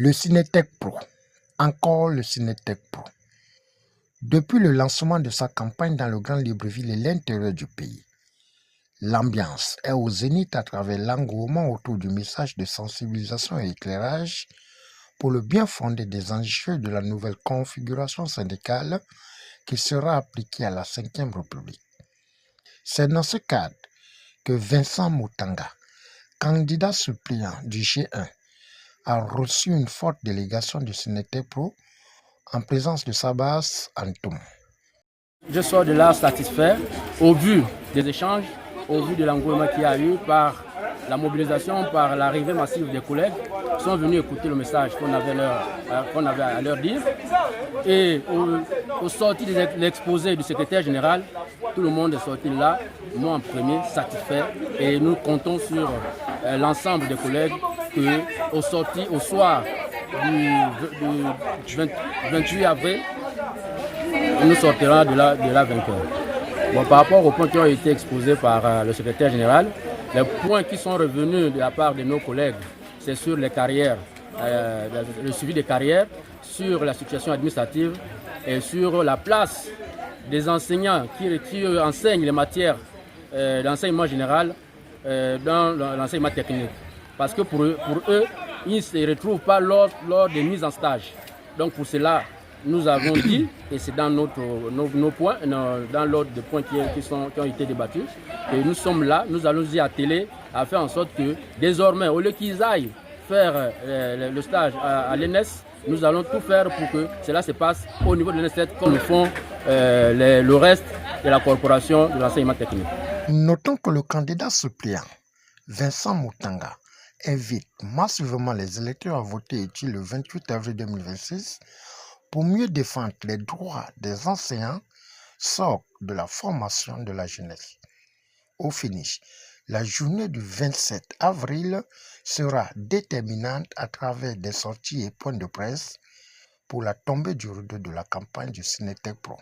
Le Cinétech Pro, encore le Cinétech Pro. Depuis le lancement de sa campagne dans le Grand Libreville et l'intérieur du pays, l'ambiance est au zénith à travers l'engouement autour du message de sensibilisation et éclairage pour le bien fondé des enjeux de la nouvelle configuration syndicale qui sera appliquée à la Ve République. C'est dans ce cadre que Vincent Moutanga, candidat suppléant du G1, a reçu une forte délégation du Cinétech Pro en présence de Sabas Antoum. Je sors de là satisfait au vu des échanges, au vu de l'engouement qu'il y a eu par la mobilisation, par l'arrivée massive des collègues qui sont venus écouter le message qu'on avait à leur dire. Et au sorti de l'exposé du secrétaire général, tout le monde est sorti là, moi en premier, satisfait. Et nous comptons sur l'ensemble des collègues au soir du 28 avril, nous sortirons de là vainqueurs. Bon, par rapport aux points qui ont été exposés par le secrétaire général, les points qui sont revenus de la part de nos collègues, c'est sur les carrières, le suivi des carrières, sur la situation administrative et sur la place des enseignants qui enseignent les matières d'enseignement général dans l'enseignement technique. Parce que pour eux, ils ne se retrouvent pas lors des mises en stage. Donc pour cela, nous avons dit, et c'est dans nos points, dans l'ordre des points qui ont été débattus, et nous sommes là, nous allons y atteler à faire en sorte que désormais, au lieu qu'ils aillent faire le stage à l'ENS, nous allons tout faire pour que cela se passe au niveau de l'ENS comme le font le reste de la corporation de l'enseignement technique. Notons que le candidat suppléant, Vincent Moutanga, invite massivement les électeurs à voter utile le 28 avril 2026 pour mieux défendre les droits des enseignants, socle de la formation de la jeunesse. Au finish, la journée du 27 avril sera déterminante à travers des sorties et points de presse pour la tombée du rideau de la campagne du Cinétech Pro.